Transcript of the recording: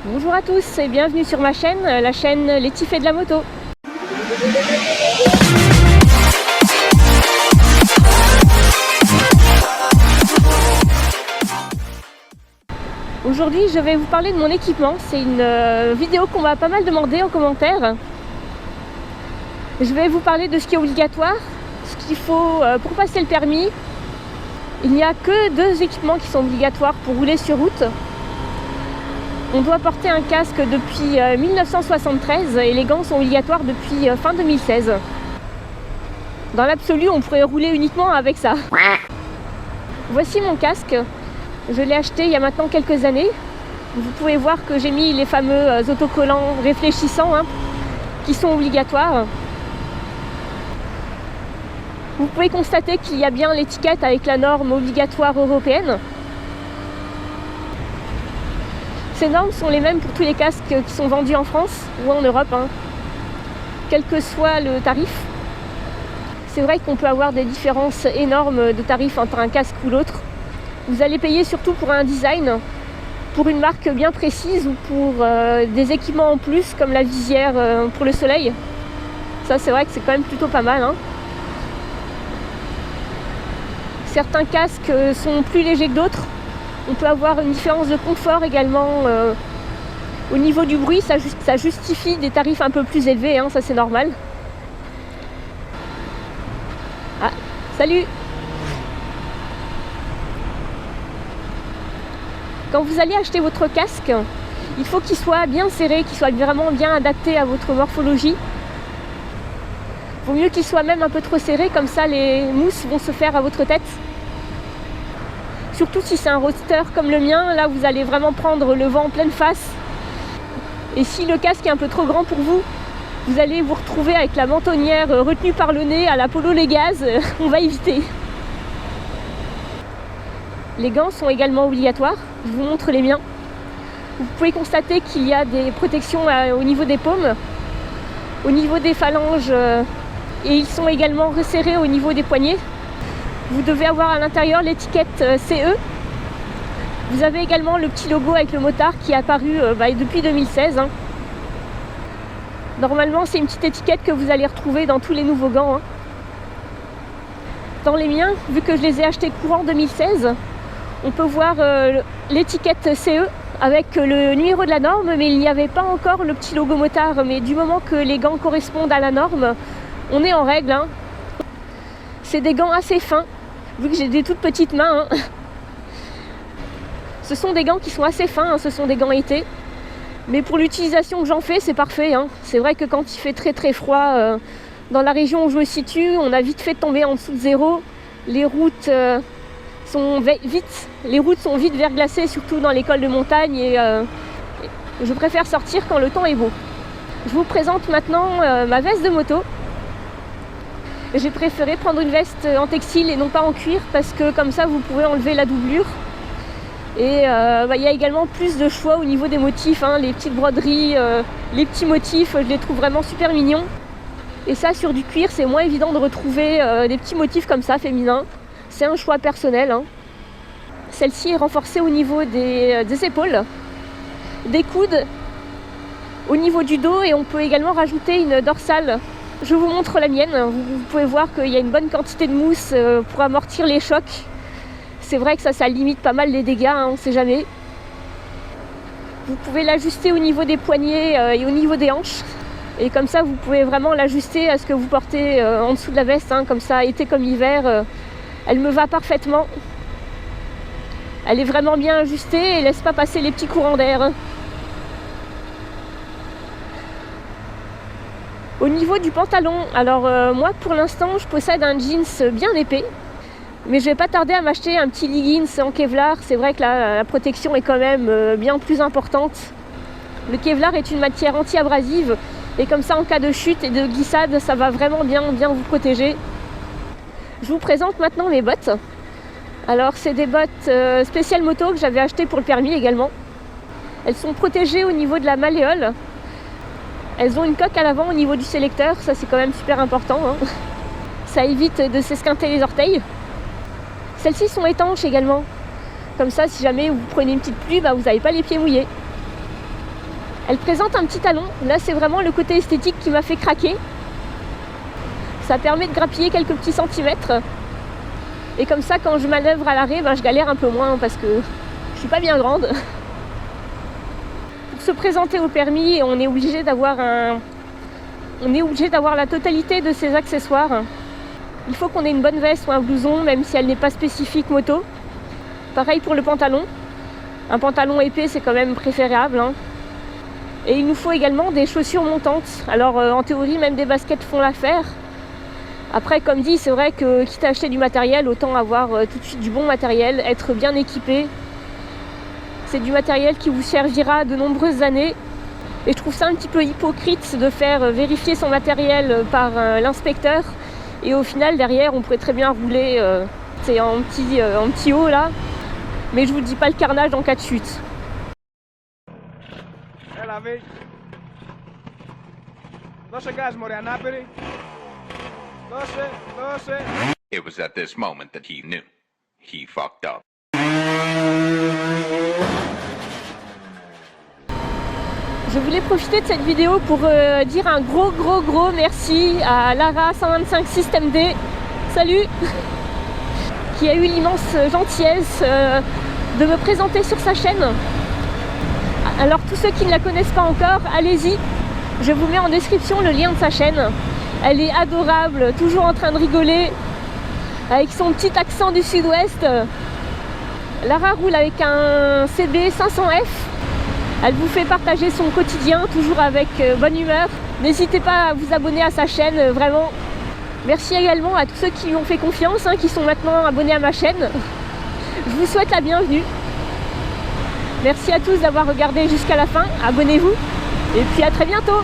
Bonjour à tous et bienvenue sur ma chaîne, la chaîne Letty fait de la moto. Aujourd'hui je vais vous parler de mon équipement, c'est une vidéo qu'on m'a pas mal demandé en commentaire. Je vais vous parler de ce qui est obligatoire, ce qu'il faut pour passer le permis. Il n'y a que 2 équipements qui sont obligatoires pour rouler sur route. On doit porter un casque depuis 1973 et les gants sont obligatoires depuis fin 2016. Dans l'absolu, on pourrait rouler uniquement avec ça. Voici mon casque. Je l'ai acheté il y a maintenant quelques années. Vous pouvez voir que j'ai mis les fameux autocollants réfléchissants qui sont obligatoires. Vous pouvez constater qu'il y a bien l'étiquette avec la norme obligatoire européenne. Ces normes sont les mêmes pour tous les casques qui sont vendus en France ou en Europe, quel que soit le tarif. C'est vrai qu'on peut avoir des différences énormes de tarifs entre un casque ou l'autre. Vous allez payer surtout pour un design, pour une marque bien précise ou pour des équipements en plus comme la visière pour le soleil. Ça c'est vrai que c'est quand même plutôt pas mal. Certains casques sont plus légers que d'autres. On peut avoir une différence de confort également au niveau du bruit, ça justifie des tarifs un peu plus élevés, ça c'est normal. Ah, salut! Quand vous allez acheter votre casque, il faut qu'il soit bien serré, qu'il soit vraiment bien adapté à votre morphologie. Il vaut mieux qu'il soit même un peu trop serré, comme ça les mousses vont se faire à votre tête. Surtout si c'est un roadster comme le mien, là vous allez vraiment prendre le vent en pleine face. Et si le casque est un peu trop grand pour vous, vous allez vous retrouver avec la mentonnière retenue par le nez à la Polo les gaz, on va éviter. Les gants sont également obligatoires, je vous montre les miens. Vous pouvez constater qu'il y a des protections au niveau des paumes, au niveau des phalanges, et ils sont également resserrés au niveau des poignets. Vous devez avoir à l'intérieur l'étiquette CE. Vous avez également le petit logo avec le motard qui est apparu depuis 2016. Normalement, c'est une petite étiquette que vous allez retrouver dans tous les nouveaux gants. Dans les miens, vu que je les ai achetés courant 2016, on peut voir l'étiquette CE avec le numéro de la norme, mais il n'y avait pas encore le petit logo motard. Mais du moment que les gants correspondent à la norme, on est en règle. C'est des gants assez fins, vu que j'ai des toutes petites mains. Ce sont des gants qui sont assez fins, ce sont des gants été. Mais pour l'utilisation que j'en fais, c'est parfait. C'est vrai que quand il fait très très froid, dans la région où je me situe, on a vite fait tomber en dessous de zéro. Les routes sont vite verglacées, surtout dans les cols de montagne. Et je préfère sortir quand le temps est beau. Je vous présente maintenant ma veste de moto. J'ai préféré prendre une veste en textile et non pas en cuir parce que comme ça vous pouvez enlever la doublure. Et il y a également plus de choix au niveau des motifs, les petites broderies, les petits motifs, je les trouve vraiment super mignons. Et ça sur du cuir c'est moins évident de retrouver des petits motifs comme ça féminins. C'est un choix personnel. Celle-ci est renforcée au niveau des épaules, des coudes, au niveau du dos et on peut également rajouter une dorsale. Je vous montre la mienne, vous pouvez voir qu'il y a une bonne quantité de mousse pour amortir les chocs. C'est vrai que ça limite pas mal les dégâts, on ne sait jamais. Vous pouvez l'ajuster au niveau des poignets et au niveau des hanches. Et comme ça, vous pouvez vraiment l'ajuster à ce que vous portez en dessous de la veste. Comme ça, été comme hiver, elle me va parfaitement. Elle est vraiment bien ajustée et laisse pas passer les petits courants d'air. Au niveau du pantalon, alors moi pour l'instant je possède un jeans bien épais, mais je vais pas tarder à m'acheter un petit leggings en Kevlar. C'est vrai que la protection est quand même bien plus importante. Le Kevlar est une matière anti-abrasive et comme ça en cas de chute et de glissade, ça va vraiment bien vous protéger. Je vous présente maintenant mes bottes. Alors c'est des bottes spéciales moto que j'avais achetées pour le permis également. Elles sont protégées au niveau de la malléole. Elles ont une coque à l'avant au niveau du sélecteur, ça c'est quand même super important. Ça évite de s'esquinter les orteils. Celles-ci sont étanches également. Comme ça, si jamais vous prenez une petite pluie, vous n'avez pas les pieds mouillés. Elle présente un petit talon. Là, c'est vraiment le côté esthétique qui m'a fait craquer. Ça permet de grappiller quelques petits centimètres. Et comme ça, quand je manœuvre à l'arrêt, je galère un peu moins parce que je suis pas bien grande. Pour se présenter au permis, on est obligé d'avoir la totalité de ces accessoires. Il faut qu'on ait une bonne veste ou un blouson, même si elle n'est pas spécifique moto. Pareil pour le pantalon. Un pantalon épais, c'est quand même préférable, hein. Et il nous faut également des chaussures montantes. Alors en théorie, même des baskets font l'affaire. Après, comme dit, c'est vrai que quitte à acheter du matériel, autant avoir tout de suite du bon matériel, être bien équipé. C'est du matériel qui vous servira de nombreuses années. Et je trouve ça un petit peu hypocrite de faire vérifier son matériel par l'inspecteur. Et au final, derrière, on pourrait très bien rouler en petit haut là. Mais je vous dis pas le carnage en cas de chute. It was at this moment that he knew. He fucked up. Je voulais profiter de cette vidéo pour dire un gros merci à Lara 125 System D, salut, qui a eu l'immense gentillesse de me présenter sur sa chaîne. Alors tous ceux qui ne la connaissent pas encore, allez-y, je vous mets en description le lien de sa chaîne. Elle est adorable, toujours en train de rigoler, avec son petit accent du sud-ouest. Lara roule avec un CB 500F. Elle vous fait partager son quotidien, toujours avec bonne humeur. N'hésitez pas à vous abonner à sa chaîne, vraiment. Merci également à tous ceux qui lui ont fait confiance, qui sont maintenant abonnés à ma chaîne. Je vous souhaite la bienvenue. Merci à tous d'avoir regardé jusqu'à la fin. Abonnez-vous. Et puis à très bientôt.